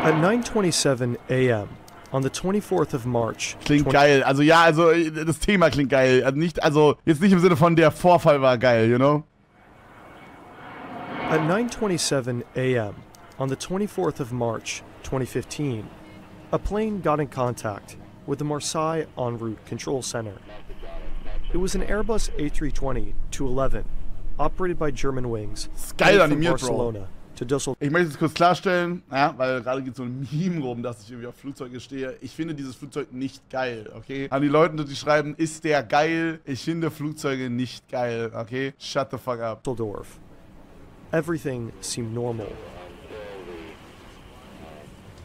At 9:27 a.m. on the 24th of March. Klingt geil. Also ja, also das Thema klingt geil. Also jetzt nicht im Sinne von der Vorfall war geil, you know? At 9:27 a.m. on the 24th of March, 2015, a plane got in contact with the Marseille en route control center. It was an Airbus A320-211, operated by Germanwings, Geil from animiert, Barcelona Bro. to Düsseldorf. Ich möchte es kurz klarstellen, ja, weil gerade geht so ein Meme rum, dass ich irgendwie auf Flugzeuge stehe. Ich finde dieses Flugzeug nicht geil, okay? An die Leute, die schreiben, ist der geil? Ich finde Flugzeuge nicht geil, okay? Shut the fuck up. Düsseldorf. Everything seemed normal.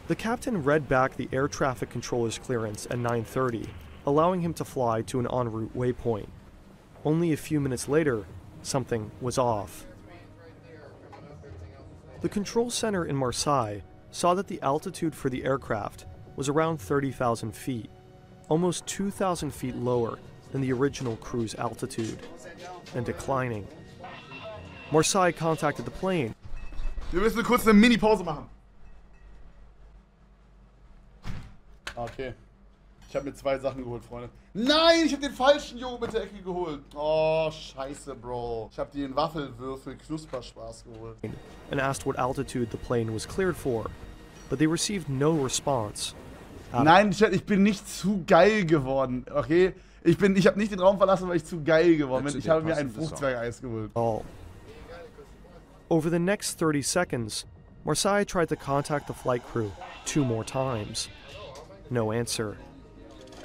The captain read back the air traffic controller's clearance at 9:30, allowing him to fly to an en route waypoint. Only a few minutes later, something was off. The control center in Marseille saw that the altitude for the aircraft was around 30,000 feet, almost 2,000 feet lower than the original cruise altitude, and declining. Marseille contacted the plane. Wir müssen kurz eine Mini-Pause machen. Okay. Ich habe mir 2 Sachen geholt, Freunde. Nein, ich habe den falschen Joghurt mit der Ecke geholt. Oh, scheiße, Bro. Ich habe den Waffelwürfel Knusperspaß geholt. And asked what altitude the plane was cleared for, but they received no response. Nein, Chat, ich bin nicht zu geil geworden, okay? Ich habe nicht den Raum verlassen, weil ich zu geil geworden bin. Ich habe mir ein Fruchtzwergeis geholt. Over the next 30 seconds, Marseille tried to contact the flight crew 2 more times. No answer.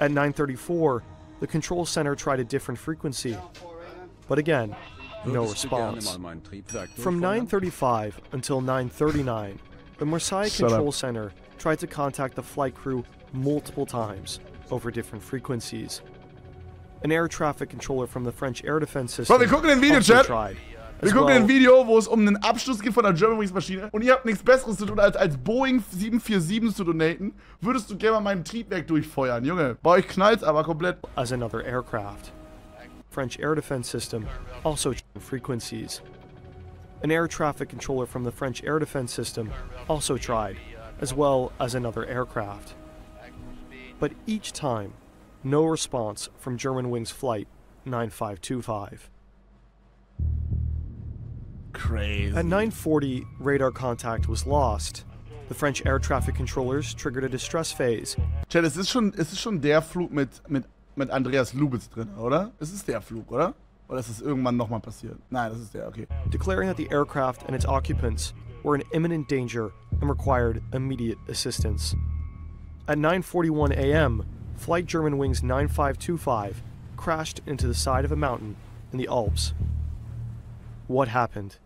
At 9:34, the control center tried a different frequency, but again, no response. From 9:35 until 9:39, the Marseille control center tried to contact the flight crew multiple times over different frequencies. An air traffic controller from the French air defense system wir gucken den Video, also Chat. tried. Wir gucken ein Video, wo es um einen Absturz geht von der Germanwings-Maschine und ihr habt nichts Besseres zu tun, als Boeing 747 zu donaten. Würdest du gerne mal mein Triebwerk durchfeuern, Junge. Bei euch knallt's aber komplett. As another aircraft. French air defense system also frequencies. An air traffic controller from the French air defense system also tried, as well as another aircraft. But each time, no response from Germanwings Flight 9525. Crazy. At 9:40, radar contact was lost. The French air traffic controllers triggered a distress phase. Chat, es ist schon der Flug mit Andreas Lubitz drin, oder? Es ist der Flug, oder? Oder ist es irgendwann nochmal passiert? Nein, das ist der, okay. Declaring that the aircraft and its occupants were in imminent danger and required immediate assistance. At 9:41 a.m., Flight Germanwings 9525 crashed into the side of a mountain in the Alps. What happened?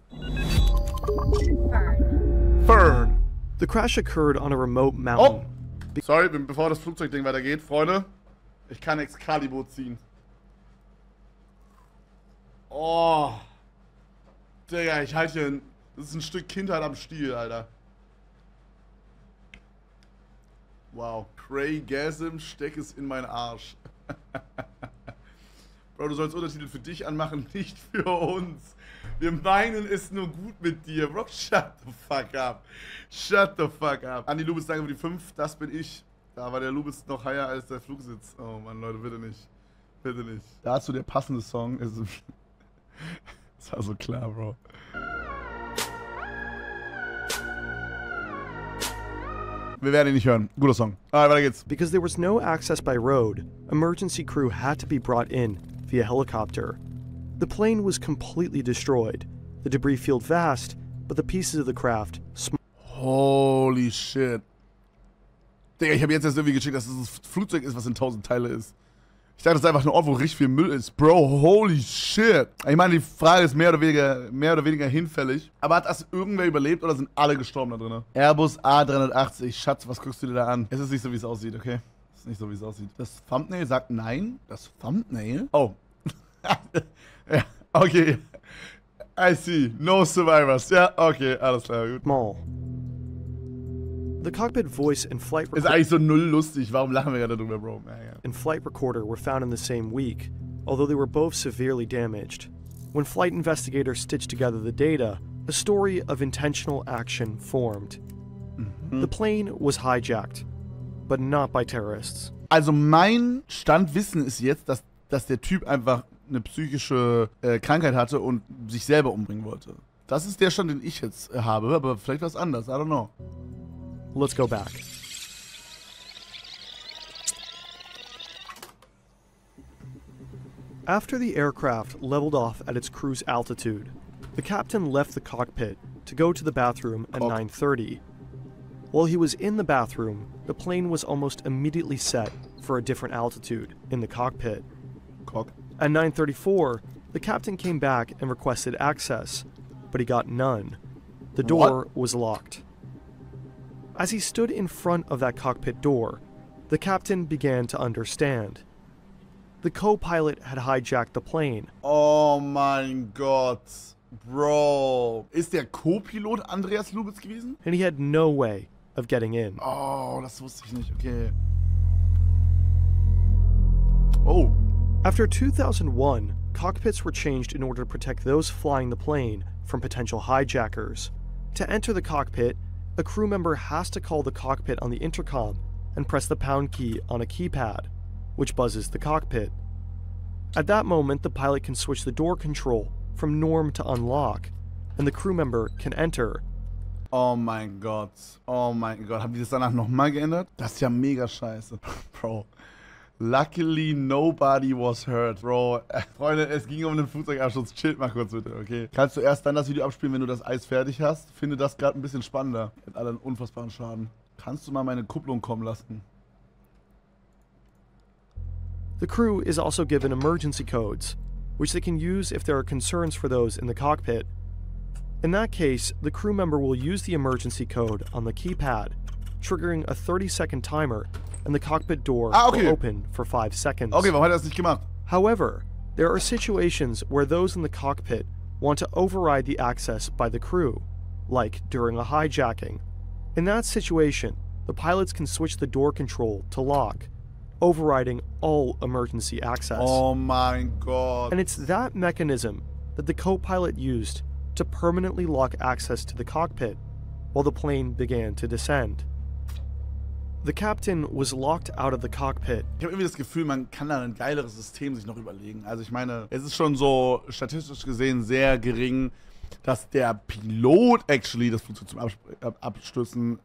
Fern. The crash occurred on a remote mountain. Oh! Sorry, bevor das Flugzeugding weitergeht, Freunde. Ich kann Excalibur ziehen. Oh. Digga, ich halte hier das ist ein Stück Kindheit am Stiel, Alter. Wow. Craygasm, steck es in meinen Arsch. Bro, du sollst Untertitel für dich anmachen, nicht für uns. Wir meinen es nur gut mit dir. Bro, shut the fuck up. Shut the fuck up. Andi Lubitz, danke für die 5. Das bin ich. Da war der Lubitz noch higher als der Flugsitz. Oh Mann, Leute, bitte nicht. Bitte nicht. Dazu der passende Song ist... Das war so klar, Bro. Wir werden ihn nicht hören. Guter Song. Alright, weiter geht's. Because there was no access by road, emergency crew had to be brought in via helicopter. The plane was completely destroyed. The debris field vast, but the pieces of the craft small. Holy shit. Digga, ich habe jetzt erst irgendwie gecheckt, dass das ein Flugzeug ist, was in 1000 Teile ist. Ich dachte, das ist einfach ein Ort, wo richtig viel Müll ist. Bro, holy shit. Ich meine, die Frage ist mehr oder weniger hinfällig. Aber hat das irgendwer überlebt oder sind alle gestorben da drin? Airbus A380. Schatz, was guckst du dir da an? Es ist nicht so, wie es aussieht, okay? Es ist nicht so, wie es aussieht. Das Thumbnail sagt nein. Das Thumbnail? Oh. Ja, okay. I see. No survivors. Ja, okay, alles klar, gut. Small. The cockpit voice and flight ist eigentlich so null lustig. Warum lachen wir gerade drüber, Bro? And flight recorder were found in the same week, although they were both severely damaged. When flight investigators stitched together the data, a story of intentional action formed. The plane was hijacked, but not by terrorists. Also mein Standwissen ist jetzt, dass der Typ einfach eine psychische Krankheit hatte und sich selber umbringen wollte. Das ist der Stand, den ich jetzt habe, aber vielleicht was anderes. I don't know. Let's go back. After the aircraft leveled off at its cruise altitude, the captain left the cockpit to go to the bathroom at 9:30. While he was in the bathroom, the plane was almost immediately set for a different altitude in the cockpit. At 9:34, the captain came back and requested access, but he got none. The door was locked. As he stood in front of that cockpit door, the captain began to understand. The co-pilot had hijacked the plane. Oh mein Gott. Bro. Ist der Co-Pilot Andreas Lubitz gewesen? And he had no way of getting in. Oh, das wusste ich nicht. Okay. Oh. After 2001, cockpits were changed in order to protect those flying the plane from potential hijackers. To enter the cockpit, a crew member has to call the cockpit on the intercom and press the pound key on a keypad, which buzzes the cockpit. At that moment, the pilot can switch the door control from norm to unlock, and the crew member can enter. Oh mein Gott. Oh mein Gott. Haben die das danach nochmal geändert? Das ist ja mega scheiße. Bro. Luckily nobody was hurt. Bro. Freunde, es ging um den Flugzeugabsturz. Chillt mal kurz bitte, okay? Kannst du erst dann das Video abspielen, wenn du das Eis fertig hast? Finde das gerade ein bisschen spannender. Hat alle einen unfassbaren Schaden. Kannst du mal meine Kupplung kommen lassen? The crew is also given emergency codes, which they can use if there are concerns for those in the cockpit. In that case, the crew member will use the emergency code on the keypad, triggering a 30-second timer, and the cockpit door will open for 5 seconds. Okay, warum hat er das nicht gemacht? However, there are situations where those in the cockpit want to override the access by the crew, like during a hijacking. In that situation, the pilots can switch the door control to lock, overriding all emergency access. Oh mein Gott. And it's that mechanism that the co-pilot used to permanently lock access to the cockpit while the plane began to descend. The captain was locked out of the cockpit. Ich habe irgendwie das Gefühl, man kann da ein geileres System sich noch überlegen. Also ich meine, es ist schon so statistisch gesehen sehr gering, dass der Pilot actually das Flugzeug zum Abstürzen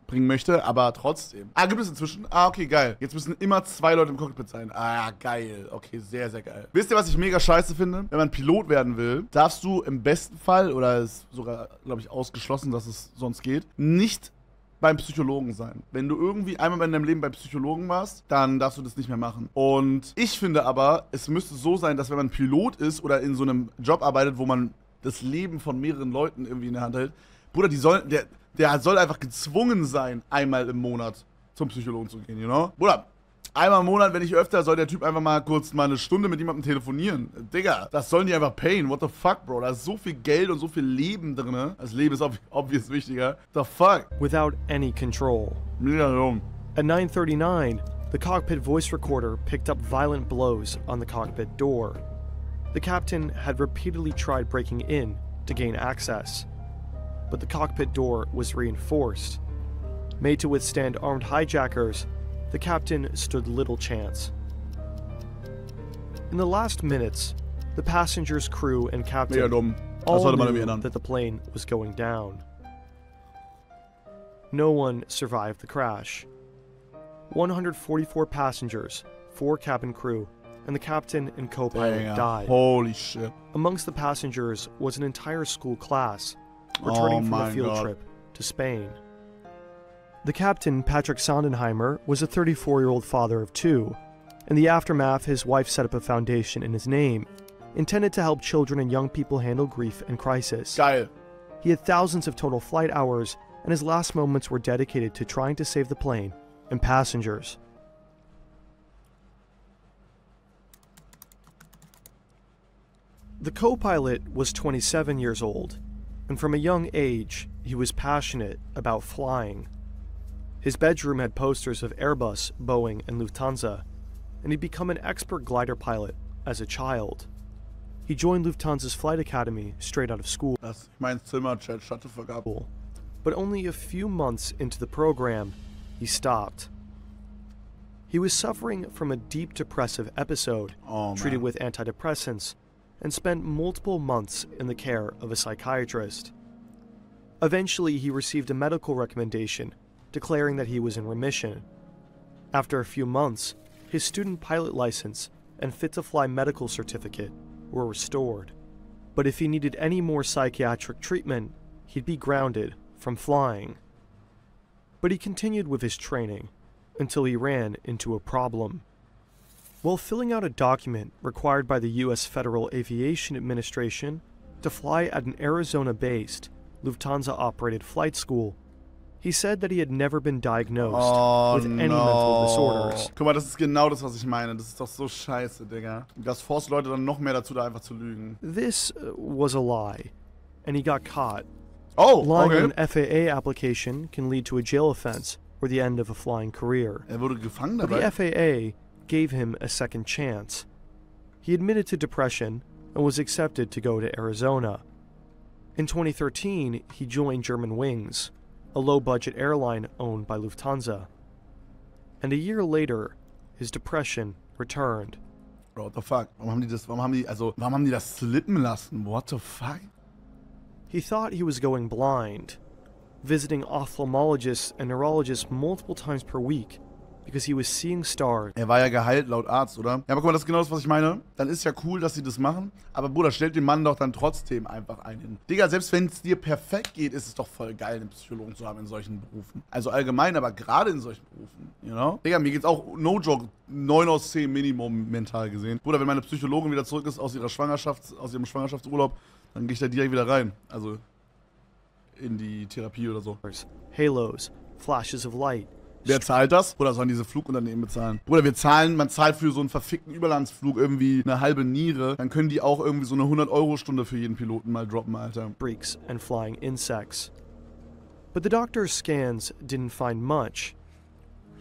bringen möchte, aber trotzdem. Gibt es inzwischen? Okay, geil. Jetzt müssen immer 2 Leute im Cockpit sein. Geil. Okay, sehr, sehr geil. Wisst ihr, was ich mega scheiße finde? Wenn man Pilot werden will, darfst du im besten Fall, oder ist sogar, glaube ich, ausgeschlossen, dass es sonst geht, nicht beim Psychologen sein. Wenn du irgendwie einmal in deinem Leben beim Psychologen warst, dann darfst du das nicht mehr machen. Und ich finde aber, es müsste so sein, dass wenn man Pilot ist oder in so einem Job arbeitet, wo man das Leben von mehreren Leuten irgendwie in der Hand hält, Bruder, der soll einfach gezwungen sein, einmal im Monat zum Psychologen zu gehen, you know? Bruder, einmal im Monat, wenn nicht öfter, soll der Typ einfach mal kurz mal eine Stunde mit jemandem telefonieren. Digga, das sollen die einfach payen. What the fuck, Bro? Da ist so viel Geld und so viel Leben drin. Das Leben ist obvious wichtiger. The fuck? Without any control. At 9:39, the cockpit voice recorder picked up violent blows on the cockpit door. The captain had repeatedly tried breaking in to gain access, but the cockpit door was reinforced. Made to withstand armed hijackers, the captain stood little chance. In the last minutes, the passengers, crew, and captain all knew that the plane was going down. No one survived the crash. 144 passengers, 4 cabin crew, and the captain and co-pilot died. Holy shit. Amongst the passengers was an entire school class returning from a field trip to Spain. The captain, Patrick Sondenheimer, was a 34-year-old father of 2. In the aftermath, his wife set up a foundation in his name, intended to help children and young people handle grief and crisis. Geil. He had thousands of total flight hours, and his last moments were dedicated to trying to save the plane and passengers. The co-pilot was 27 years old, and from a young age, he was passionate about flying. His bedroom had posters of Airbus, Boeing, and Lufthansa, and he'd become an expert glider pilot as a child. He joined Lufthansa's flight academy straight out of school. Das ist mein Zimmer, Chat, shut the fuck up. but only a few months into the program, he stopped. He was suffering from a deep depressive episode, treated with antidepressants, and spent multiple months in the care of a psychiatrist. Eventually, he received a medical recommendation declaring that he was in remission. After a few months, his student pilot license and fit-to-fly medical certificate were restored. But if he needed any more psychiatric treatment, he'd be grounded from flying. But he continued with his training until he ran into a problem. While filling out a document required by the U.S. Federal Aviation Administration to fly at an Arizona-based, Lufthansa-operated flight school, he said that he had never been diagnosed with any mental disorders. Guck mal, das ist genau das, was ich meine. Das ist doch so scheiße, Digga. Das forst Leute dann noch mehr dazu, da einfach zu lügen. This was a lie, and he got caught. Oh, Lying okay. on an FAA application can lead to a jail offense or the end of a flying career. Wurde gefangen But dabei. the FAA gave him a second chance. He admitted to depression and was accepted to go to Arizona. In 2013, he joined Germanwings, a low-budget airline owned by Lufthansa. And a year later, his depression returned. Bro, what the fuck? Warum haben die das slippen lassen? What the fuck? He thought he was going blind, visiting ophthalmologists and neurologists multiple times per week because he was seeing stars. War ja geheilt laut Arzt, oder? Ja, aber guck mal, das ist genau das, was ich meine. Dann ist ja cool, dass sie das machen. Aber Bruder, stellt den Mann doch dann trotzdem einfach einen hin. Digga, selbst wenn es dir perfekt geht, ist es doch voll geil, einen Psychologen zu haben in solchen Berufen. Also allgemein, aber gerade in solchen Berufen, you know? Digga, mir geht's auch, no joke, 9 aus 10 Minimum mental gesehen. Bruder, wenn meine Psychologin wieder zurück ist aus ihrem Schwangerschaftsurlaub, dann gehe ich da direkt wieder rein. Also in die Therapie oder so. Halos, flashes of light. Wer zahlt das? Oder sollen diese Flugunternehmen bezahlen? Bruder, man zahlt für so einen verfickten Überlandsflug irgendwie eine halbe Niere. Dann können die auch irgendwie so eine 100-Euro-Stunde für jeden Piloten mal droppen, Alter. Freaks and flying insects. But the doctor's scans didn't find much.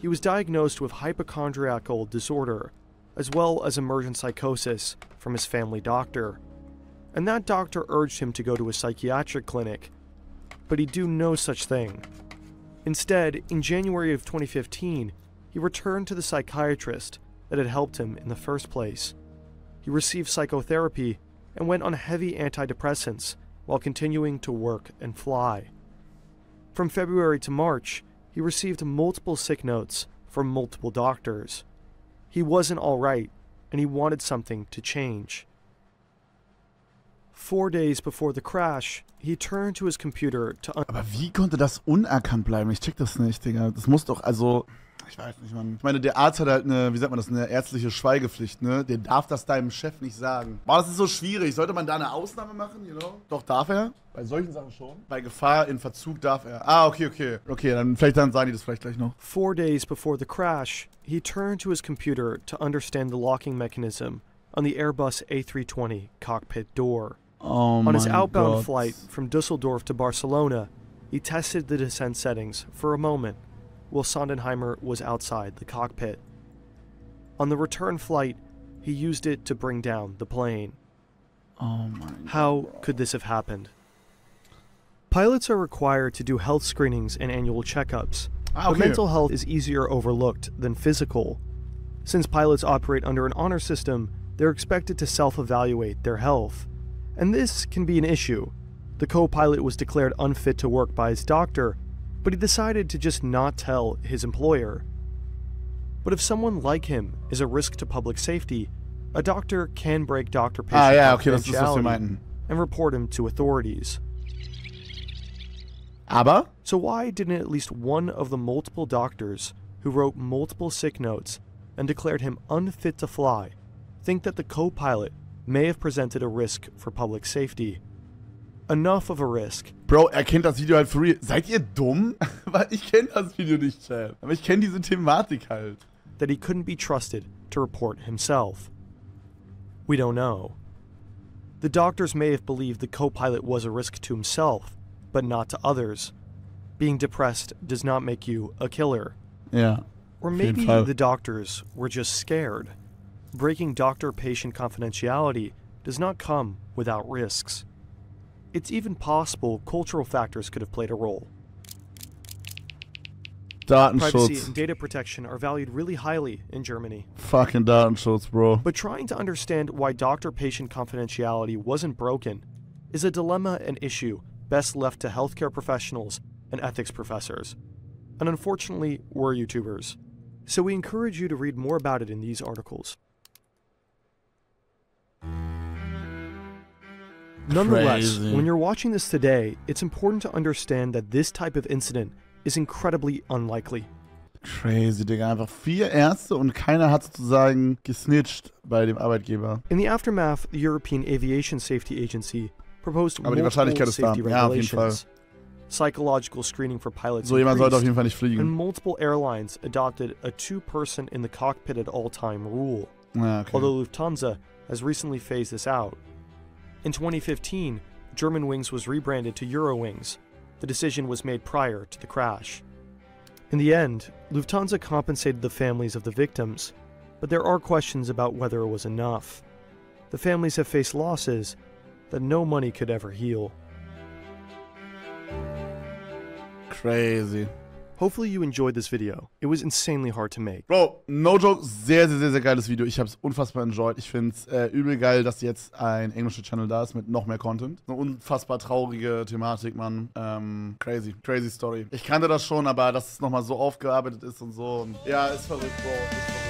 He was diagnosed with hypochondriacal disorder, as well as emergent psychosis from his family doctor. And that doctor urged him to go to a psychiatric clinic, but he'd do no such thing. Instead, in January of 2015, he returned to the psychiatrist that had helped him in the first place. He received psychotherapy and went on heavy antidepressants while continuing to work and fly. From February to March, he received multiple sick notes from multiple doctors. He wasn't all right, and he wanted something to change. 4 days before the crash, he turned to his computer to... Aber wie konnte das unerkannt bleiben? Ich check das nicht, Digga. Das muss doch, also... Ich weiß nicht, Mann. Ich meine, der Arzt hat halt eine, wie sagt man das, eine ärztliche Schweigepflicht, ne? Der darf das deinem Chef nicht sagen. Boah, das ist so schwierig. Sollte man da eine Ausnahme machen, you know? Doch, darf er? Bei solchen Sachen schon. Bei Gefahr in Verzug darf er. Ah, okay. Okay, dann sagen die das vielleicht gleich noch. 4 days before the crash, he turned to his computer to understand the locking mechanism on the Airbus A320 cockpit door. Oh On his outbound flight from Dusseldorf to Barcelona, he tested the descent settings for a moment while Sondenheimer was outside the cockpit. On the return flight, he used it to bring down the plane. Oh my God. How could this have happened? Pilots are required to do health screenings and annual checkups, but mental health is easier overlooked than physical. Since pilots operate under an honor system, they're expected to self-evaluate their health. And this can be an issue. The co-pilot was declared unfit to work by his doctor, but he decided to just not tell his employer. But if someone like him is a risk to public safety, a doctor can break doctor-patient confidentiality and report him to authorities. Aber? So why didn't at least one of the multiple doctors who wrote multiple sick notes and declared him unfit to fly think that the co-pilot may have presented a risk for public safety? Enough of a risk. Bro, er kennt das Video halt for real. Seid ihr dumm? Weil ich kenne das Video nicht, Chat. Aber ich kenne diese Thematik halt. That he couldn't be trusted to report himself. We don't know. The doctors may have believed the co-pilot was a risk to himself, but not to others. Being depressed does not make you a killer. Ja. Or maybe the doctors were just scared. Breaking doctor-patient confidentiality does not come without risks. It's even possible cultural factors could have played a role. Privacy Datenschutz. and data protection are valued really highly in Germany. Fucking Datenschutz, Bro. But trying to understand why doctor-patient confidentiality wasn't broken is a dilemma and issue best left to healthcare professionals and ethics professors. And unfortunately, we're YouTubers. So we encourage you to read more about it in these articles. Nonetheless, Crazy. when you're watching this today, it's important to understand that this type of incident is incredibly unlikely. Crazy, Digga. Einfach 4 Ärzte und keiner hat sozusagen gesnitcht bei dem Arbeitgeber. In the aftermath, the European Aviation Safety Agency proposed Aber die multiple Wahrscheinlichkeit ist da. safety Ja, auf jeden Fall. regulations. Psychological screening for pilots So jemand sollte auf increased, jeden Fall nicht fliegen. and multiple airlines adopted a two-person in the cockpit at all time rule, Ja, okay. although Lufthansa has recently phased this out. In 2015, Germanwings was rebranded to Eurowings. The decision was made prior to the crash. In the end, Lufthansa compensated the families of the victims, but there are questions about whether it was enough. The families have faced losses that no money could ever heal. Crazy. Hopefully you enjoyed this video. It was insanely hard to make. Bro, no joke, sehr, sehr, sehr, sehr geiles Video. Ich habe es unfassbar enjoyed. Ich finde es übel geil, dass jetzt ein englischer Channel da ist mit noch mehr Content. Eine unfassbar traurige Thematik, Mann. Crazy, crazy Story. Ich kannte das schon, aber dass es nochmal so aufgearbeitet ist und so. Und ja, ist verrückt, Bro. Ist verrückt.